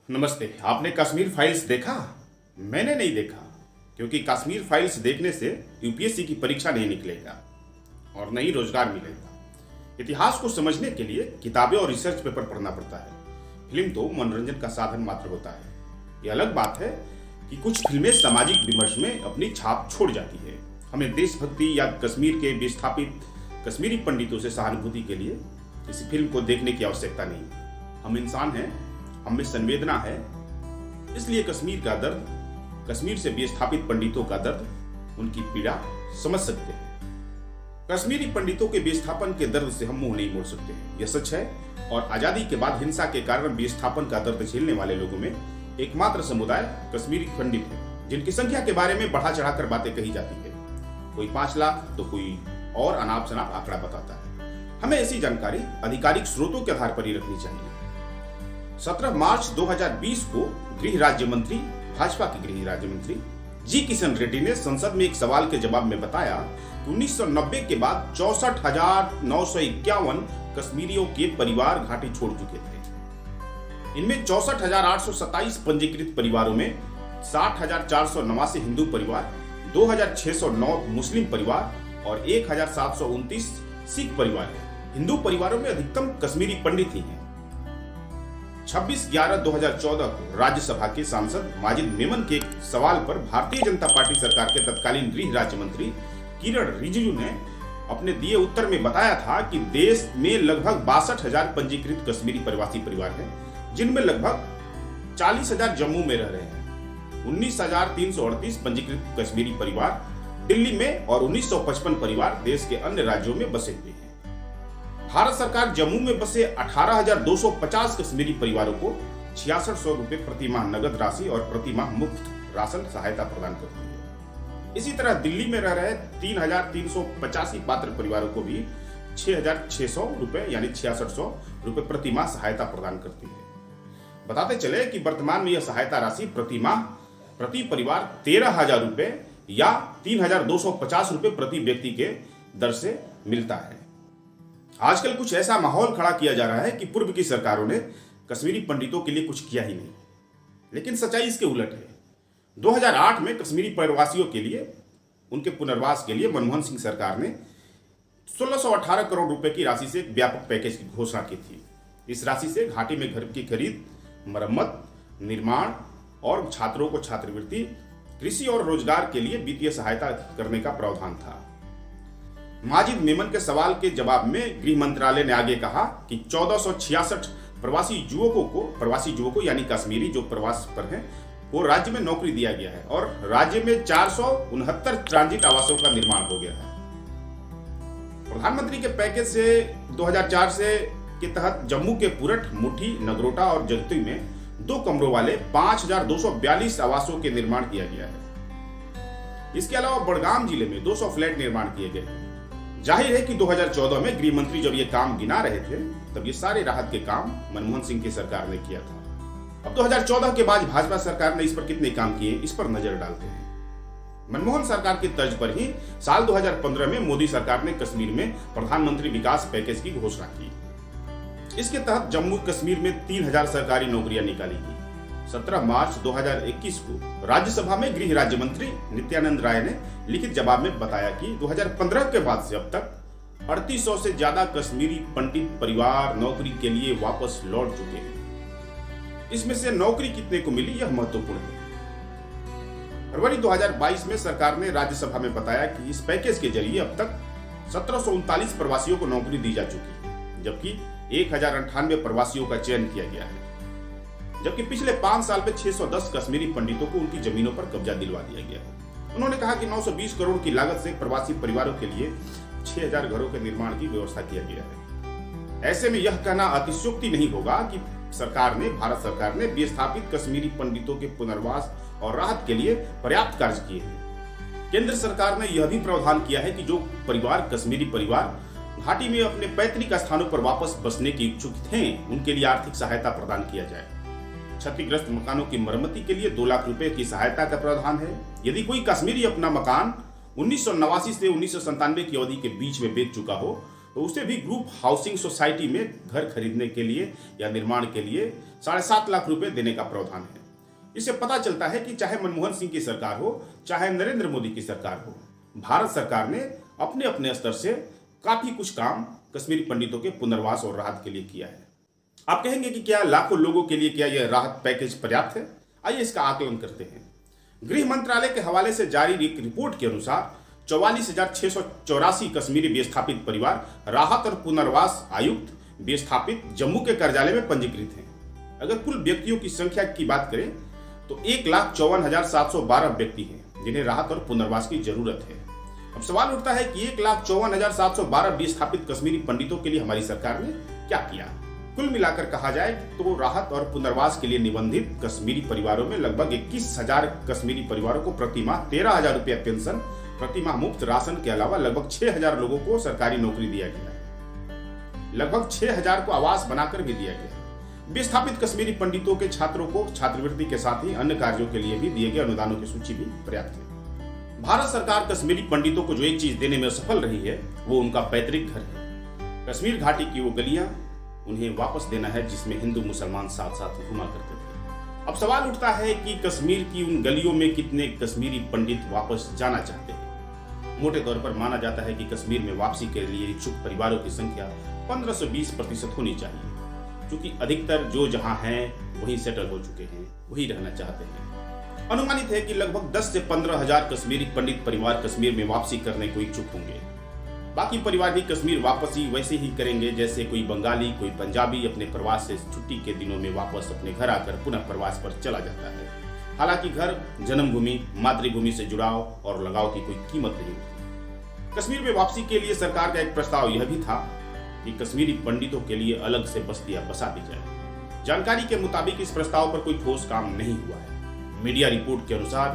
नमस्ते। आपने कश्मीर फाइल्स देखा? मैंने नहीं देखा, क्योंकि कश्मीर फाइल्स देखने से यूपीएससी की परीक्षा नहीं निकलेगा और न ही रोजगार मिलेगा। इतिहास को समझने के लिए किताबें और रिसर्च पेपर पढ़ना पड़ता है। फिल्म तो मनोरंजन का साधन मात्र होता है। ये अलग बात है कि कुछ फिल्में सामाजिक विमर्श में अपनी छाप छोड़ जाती है। हमें देशभक्ति या कश्मीर के विस्थापित कश्मीरी पंडितों से सहानुभूति के लिए किसी फिल्म को देखने की आवश्यकता नहीं। हम इंसान हैं, हम में संवेदना है, इसलिए कश्मीर का दर्द, कश्मीर से विस्थापित पंडितों का दर्द, उनकी पीड़ा समझ सकते हैं। कश्मीरी पंडितों के विस्थापन के दर्द से हम मुंह नहीं मोड़ सकते, यह सच है। और आजादी के बाद हिंसा के कारण विस्थापन का दर्द झेलने वाले लोगों में एकमात्र समुदाय कश्मीरी पंडित है, जिनकी संख्या के बारे में बढ़ा चढ़ाकर बातें कही जाती है। कोई 5 लाख तो कोई और अनाप शनाप आंकड़ा बताता है। हमें ऐसी जानकारी आधिकारिक स्रोतों के आधार पर ही रखनी चाहिए। 17 मार्च 2020 को गृह राज्य मंत्री, भाजपा के गृह राज्य मंत्री जी किशन रेड्डी ने संसद में एक सवाल के जवाब में बताया कि 1990 के बाद 64,951 कश्मीरियों के परिवार घाटी छोड़ चुके थे। इनमें 64,827 पंजीकृत परिवारों में 60,489 हिंदू परिवार, 2,609 मुस्लिम परिवार और 1,729 सिख परिवार है। हिंदू परिवारों में अधिकतम कश्मीरी पंडित ही हैं। 26/11/2014 को राज्यसभा के सांसद माजिद मेमन के एक सवाल पर भारतीय जनता पार्टी सरकार के तत्कालीन गृह राज्य मंत्री किरण रिजिजू ने अपने दिए उत्तर में बताया था कि देश में लगभग 62,000 पंजीकृत कश्मीरी प्रवासी परिवार हैं, जिनमें लगभग 40,000 जम्मू में रह रहे हैं। 19,338 पंजीकृत कश्मीरी परिवार दिल्ली में और 1955 परिवार देश के अन्य राज्यों में बसे हुए हैं। भारत सरकार जम्मू में बसे 18,250 कश्मीरी परिवारों को 6600 रुपए प्रति माह नगद राशि और प्रति माह मुफ्त राशन सहायता प्रदान करती है। इसी तरह दिल्ली में रह रहे 3,385 पात्र परिवारों को भी 6,600 रुपए यानी 6600 रुपए प्रति माह सहायता प्रदान करती है। बताते चले कि वर्तमान में यह सहायता राशि प्रति माह प्रति परिवार 13,000 रुपए या 3,250 रुपए प्रति व्यक्ति के दर से मिलता है। आजकल कुछ ऐसा माहौल खड़ा किया जा रहा है कि पूर्व की सरकारों ने कश्मीरी पंडितों के लिए कुछ किया ही नहीं, लेकिन सच्चाई इसके उलट है। 2008 में कश्मीरी प्रवासियों के लिए, उनके पुनर्वास के लिए मनमोहन सिंह सरकार ने 1618 करोड़ रुपए की राशि से एक व्यापक पैकेज की घोषणा की थी। इस राशि से घाटी में घर की खरीद, मरम्मत, निर्माण और छात्रों को छात्रवृत्ति, कृषि और रोजगार के लिए वित्तीय सहायता करने का प्रावधान था। माजिद मेमन के सवाल के जवाब में गृह मंत्रालय ने आगे कहा कि 1466 प्रवासी युवकों यानी कश्मीरी जो प्रवास पर हैं, को राज्य में नौकरी दिया गया है और राज्य में 469 ट्रांजिट आवासों का निर्माण हो गया है। प्रधानमंत्री के पैकेज से 2004 से के तहत जम्मू के पुरठ, मुठी, नगरोटा और जगती में 2 कमरों वाले 5,242 आवासों के निर्माण किया गया है। इसके अलावा बड़गाम जिले में 200 फ्लैट निर्माण किए गए हैं। जाहिर है कि 2014 में गृह मंत्री जब ये काम गिना रहे थे, तब ये सारे राहत के काम मनमोहन सिंह की सरकार ने किया था। अब 2014 के बाद भाजपा सरकार ने इस पर कितने काम किए, इस पर नजर डालते हैं। मनमोहन सरकार की तर्ज पर ही साल 2015 में मोदी सरकार ने कश्मीर में प्रधानमंत्री विकास पैकेज की घोषणा की। इसके तहत जम्मू कश्मीर में 3,000 सरकारी नौकरियां निकाली गई। 17 मार्च 2021 को राज्यसभा में गृह राज्य मंत्री नित्यानंद राय ने लिखित जवाब में बताया कि 2015 के बाद से अब तक 3800 से ज्यादा कश्मीरी पंडित परिवार नौकरी के लिए वापस लौट चुके हैं। इसमें से नौकरी कितने को मिली, यह महत्वपूर्ण है। फरवरी 2022 में सरकार ने राज्यसभा में बताया कि इस पैकेज के जरिए अब तक 1739 प्रवासियों को नौकरी दी जा चुकी है, जबकि 1,098 प्रवासियों का चयन किया गया है। जबकि पिछले 5 साल में 610 कश्मीरी पंडितों को उनकी जमीनों पर कब्जा दिलवा दिया गया है। उन्होंने कहा कि 920 करोड़ की लागत से प्रवासी परिवारों के लिए 6,000 घरों के निर्माण की व्यवस्था किया गया है। ऐसे में यह कहना अतिशयोक्ति नहीं होगा कि भारत सरकार ने विस्थापित कश्मीरी पंडितों के पुनर्वास और राहत के लिए पर्याप्त कार्य किए हैं। केंद्र सरकार ने यह भी प्रावधान किया है कि जो कश्मीरी परिवार घाटी में अपने पैतृक स्थानों पर वापस बसने के इच्छुक थे, उनके लिए आर्थिक सहायता प्रदान किया जाए। क्षतिग्रस्त मकानों की मरम्मति के लिए 2 लाख रुपए की सहायता का प्रावधान है। यदि कोई कश्मीरी अपना मकान 1989 से 1997 की अवधि के बीच में बेच चुका हो, तो उसे भी ग्रुप हाउसिंग सोसाइटी में घर खरीदने के लिए या निर्माण के लिए 7.5 लाख रुपए देने का प्रावधान है। इससे पता चलता है कि चाहे मनमोहन सिंह की सरकार हो, चाहे नरेंद्र मोदी की सरकार हो, भारत सरकार ने अपने अपने स्तर से काफी कुछ काम कश्मीरी पंडितों के पुनर्वास और राहत के लिए किया है। आप कहेंगे कि क्या लाखों लोगों के लिए क्या यह राहत पैकेज पर्याप्त है? आइए इसका आकलन करते हैं। गृह मंत्रालय के हवाले से जारी एक रिपोर्ट के अनुसार 44,684 कश्मीरी विस्थापित परिवार राहत और पुनर्वास आयुक्त विस्थापित जम्मू के कार्यालय में पंजीकृत हैं। अगर कुल व्यक्तियों की संख्या की बात करें तो 1,54,712 व्यक्ति हैं जिन्हें राहत और पुनर्वास की जरूरत है। अब सवाल उठता है कि 1,54,712 विस्थापित कश्मीरी पंडितों के लिए हमारी सरकार ने क्या किया? कुल मिलाकर कहा जाए तो राहत और पुनर्वास के लिए निबंधित कश्मीरी परिवारों में लगभग 21,000 कश्मीरी परिवारों को प्रति माह 13,000 रुपया पेंशन, प्रति माह मुफ्त राशन के अलावा लगभग 6,000 लोगों को सरकारी नौकरी दिया गया है। लगभग 6,000 को आवास बनाकर भी दिया गया है। विस्थापित कश्मीरी पंडितों के छात्रों को छात्रवृत्ति के साथ ही अन्य कार्यों के लिए भी दिए गए अनुदानों की सूची भी पर्याप्त है। भारत सरकार कश्मीरी पंडितों को जो एक चीज देने में सफल रही है वो उनका पैतृक घर है। कश्मीर घाटी की वो गलियां उन्हें वापस देना है जिसमें हिंदू मुसलमान साथ साथ घुमा करते थे। अब सवाल उठता है कि कश्मीर की उन गलियों में कितने कश्मीरी पंडित वापस जाना चाहते हैं। मोटे तौर पर माना जाता है कि कश्मीर में वापसी के लिए इच्छुक परिवारों की संख्या 15 से 20% होनी चाहिए, क्योंकि अधिकतर जो जहां हैं वहीं सेटल हो चुके हैं, वही रहना चाहते हैं। अनुमानित है कि लगभग 10 से 15,000 कश्मीरी पंडित परिवार कश्मीर में वापसी करने को इच्छुक होंगे। बाकी परिवार भी कश्मीर वापसी वैसे ही करेंगे जैसे कोई बंगाली, कोई पंजाबी अपने प्रवास से छुट्टी के दिनों में वापस अपने घर आकर पुनः प्रवास पर चला जाता है। हालांकि घर, जन्मभूमि, मातृभूमि से जुड़ाव और लगाव की कोई कीमत नहीं होती। कश्मीर में वापसी के लिए सरकार का एक प्रस्ताव यह भी था कि कश्मीरी पंडितों के लिए अलग से बस्तियां बसा दी जाए। जानकारी के मुताबिक इस प्रस्ताव पर कोई ठोस काम नहीं हुआ है। मीडिया रिपोर्ट के अनुसार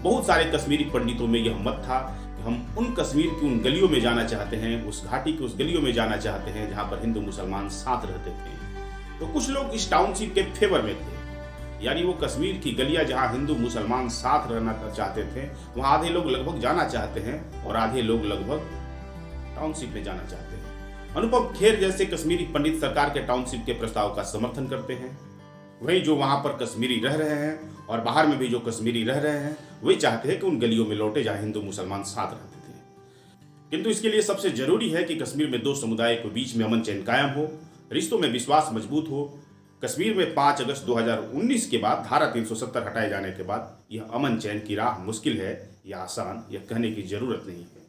बहुत सारे कश्मीरी पंडितों में यह मत था कि हम उन कश्मीर की उन गलियों में जाना चाहते हैं, उस घाटी की उस गलियों में जाना चाहते हैं जहां पर हिंदू मुसलमान साथ रहते थे। तो कुछ लोग इस टाउनशिप के फेवर में थे, यानी वो कश्मीर की गलियां जहां हिंदू मुसलमान साथ रहना चाहते थे वहां आधे लोग लगभग जाना चाहते हैं और आधे लोग लगभग टाउनशिप में जाना चाहते हैं। अनुपम खेर जैसे कश्मीरी पंडित सरकार के टाउनशिप के प्रस्ताव का समर्थन करते हैं। वही जो वहां पर कश्मीरी रह रहे हैं और बाहर में भी जो कश्मीरी रह रहे हैं वही चाहते हैं कि उन गलियों में लौटे जहां हिंदू मुसलमान साथ रहते थे। किंतु इसके लिए सबसे जरूरी है कि कश्मीर में दो समुदाय के बीच में अमन चैन कायम हो, रिश्तों में विश्वास मजबूत हो। कश्मीर में 5 अगस्त 2019 के बाद धारा 370 हटाए जाने के बाद यह अमन चैन की राह मुश्किल है या आसान, यह कहने की जरूरत नहीं है।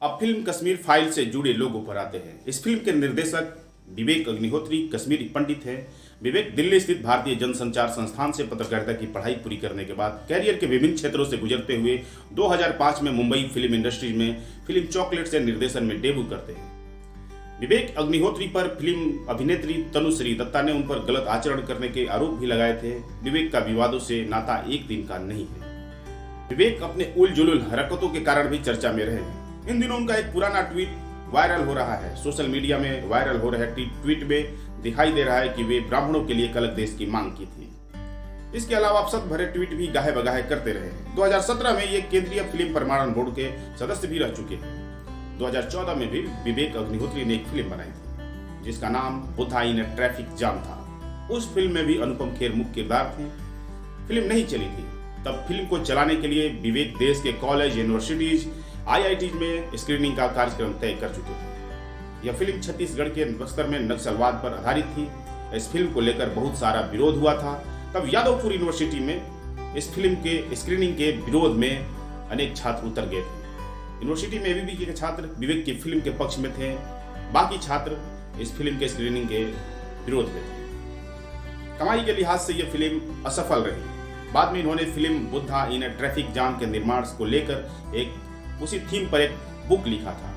अब फिल्म कश्मीर फाइल से जुड़े लोगों पर आते हैं। इस फिल्म के निर्देशक विवेक अग्निहोत्री कश्मीरी पंडित हैं। विवेक दिल्ली स्थित भारतीय जनसंचार संस्थान से पत्रकारिता की पढ़ाई पूरी करने के बाद कैरियर के विभिन्न क्षेत्रों से गुजरते हुए 2005 में मुंबई फिल्म इंडस्ट्री में फिल्म चॉकलेट से निर्देशन में डेब्यू करते हैं। विवेक अग्निहोत्री पर फिल्म अभिनेत्री तनुश्री दत्ता ने उन पर गलत आचरण करने के आरोप भी लगाए थे। विवेक का विवादों से नाता एक दिन का नहीं है। विवेक अपने उल-जुलूल हरकतों के कारण भी चर्चा में रहे हैं। इन दिनों उनका एक पुराना ट्वीट वायरल हो रहा है। सोशल मीडिया में वायरल हो रहे ट्वीट में दिखाई दे रहा है कि वे ब्राह्मणों के लिए एक अलग देश की मांग की थी। इसके अलावा अपशब्द भरे ट्वीट भी गाहे बगाहे करते रहे। 2017 में ये केंद्रीय फिल्म प्रमाणन बोर्ड के सदस्य भी रह चुके हैं। 2014 में भी विवेक अग्निहोत्री ने एक फिल्म बनाई थी जिसका नाम बुद्धा इन ए ट्रैफिक जाम था। उस फिल्म में भी अनुपम खेर मुख्य किरदार थे। फिल्म नहीं चली थी। तब फिल्म को चलाने के लिए विवेक देश के कॉलेज, यूनिवर्सिटीज, IIT में स्क्रीनिंग का कार्यक्रम तय कर चुके थे। यह फिल्म छत्तीसगढ़ के बस्तर में नक्सलवाद पर आधारित थी। इस फिल्म को लेकर बहुत सारा विरोध हुआ था। तब यादवपुर यूनिवर्सिटी में इस फिल्म के स्क्रीनिंग के विरोध में अनेक छात्र उतर गए थे। यूनिवर्सिटी में ABB के छात्र विवेक की फिल्म के पक्ष में थे, बाकी छात्र इस फिल्म के स्क्रीनिंग के विरोध में थे। कमाई के लिहाज से यह फिल्म असफल रही। बाद में इन्होंने फिल्म बुद्धा इन ए ट्रैफिक जाम के निर्माण को लेकर एक उसी थीम पर एक बुक लिखा था।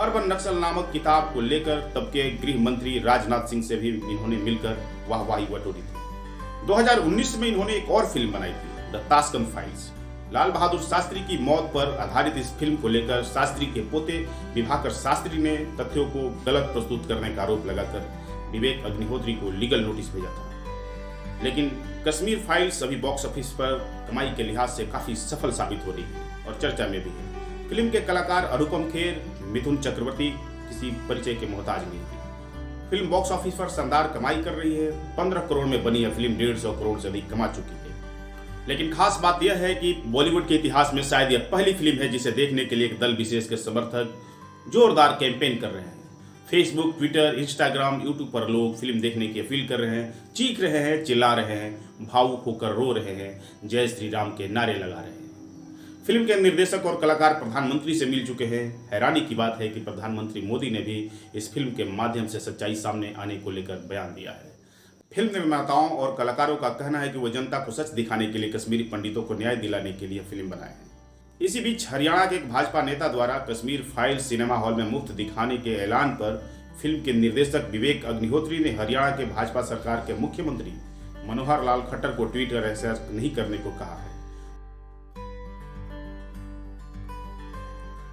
अर्बन नक्सल नामक किताब को लेकर तब के गृह मंत्री राजनाथ सिंह से भी इन्होंने मिलकर वाहवाही बटोरी थी। 2019 में इन्होंने एक और फिल्म बनाई थी, the Tashkent files. Lal Bahadur Shastri की मौत पर आधारित इस फिल्म को लेकर शास्त्री के पोते विभाकर शास्त्री ने तथ्यों को गलत प्रस्तुत करने का आरोप लगाकर विवेक अग्निहोत्री को लीगल नोटिस भेजा था। लेकिन कश्मीर फाइल्स अभी बॉक्स ऑफिस पर कमाई के लिहाज से काफी सफल साबित हो रही है और चर्चा में भी है। फिल्म के कलाकार अनुपम खेर, मिथुन चक्रवर्ती, किसी परिचय के मोहताज नहीं थी। फिल्म बॉक्स ऑफिस पर शानदार कमाई कर रही है। 15 करोड़ में बनी यह फिल्म 150 करोड़ से अधिक कमा चुकी है। लेकिन खास बात यह है कि बॉलीवुड के इतिहास में शायद यह पहली फिल्म है जिसे देखने के लिए एक दल विशेष के समर्थक जोरदार कैंपेन कर रहे हैं। फेसबुक, ट्विटर, इंस्टाग्राम, यूट्यूब पर लोग फिल्म देखने की अपील कर रहे हैं, चीख रहे हैं, चिल्ला रहे हैं, भावुक होकर रो रहे हैं, जय श्री राम के नारे लगा रहे हैं। फिल्म के निर्देशक और कलाकार प्रधानमंत्री से मिल चुके हैं। हैरानी की बात है कि प्रधानमंत्री मोदी ने भी इस फिल्म के माध्यम से सच्चाई सामने आने को लेकर बयान दिया है। फिल्म निर्माताओं और कलाकारों का कहना है कि वो जनता को सच दिखाने के लिए कश्मीरी पंडितों को न्याय दिलाने के लिए फिल्म बनाए हैं। इसी बीच हरियाणा के एक भाजपा नेता द्वारा कश्मीर फाइल्स सिनेमा हॉल में मुफ्त दिखाने के ऐलान पर फिल्म के निर्देशक विवेक अग्निहोत्री ने हरियाणा के भाजपा सरकार के मुख्यमंत्री मनोहर लाल खट्टर को ट्वीट कर ऐसा नहीं करने को कहा है।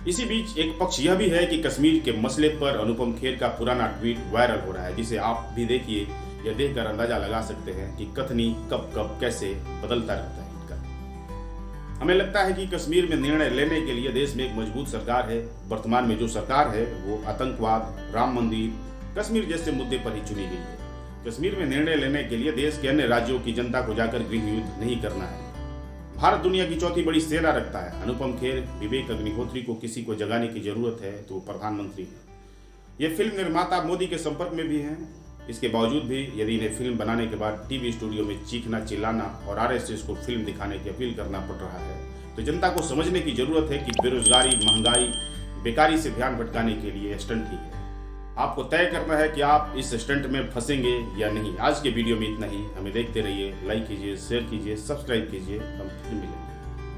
इसी बीच एक पक्ष यह भी है कि कश्मीर के मसले पर अनुपम खेर का पुराना ट्वीट वायरल हो रहा है, जिसे आप भी देखिए। यह देखकर अंदाजा लगा सकते हैं कि कथनी कब कब कैसे बदलता रहता है इनका। हमें लगता है कि कश्मीर में निर्णय लेने के लिए देश में एक मजबूत सरकार है। वर्तमान में जो सरकार है वो आतंकवाद, राम मंदिर, कश्मीर जैसे मुद्दे पर ही चुनी गई है। कश्मीर में निर्णय लेने के लिए देश के अन्य राज्यों की जनता को जाकर गृह युद्ध नहीं करना है। भारत दुनिया की चौथी बड़ी सेना रखता है। अनुपम खेर, विवेक अग्निहोत्री को किसी को जगाने की जरूरत है तो वो प्रधानमंत्री है। ये फिल्म निर्माता मोदी के संपर्क में भी हैं। इसके बावजूद भी यदि इन्हें फिल्म बनाने के बाद टीवी स्टूडियो में चीखना, चिल्लाना और आरएसएस को फिल्म दिखाने की अपील करना पड़ रहा है, तो जनता को समझने की जरूरत है कि बेरोजगारी, महंगाई, बेकारी से ध्यान भटकाने के लिए स्टंट ही है। आपको तय करना है कि आप इस स्टंट में फंसेंगे या नहीं। आज के वीडियो में इतना ही। हमें देखते रहिए, लाइक कीजिए, शेयर कीजिए, सब्सक्राइब कीजिए। हम फिर मिलेंगे।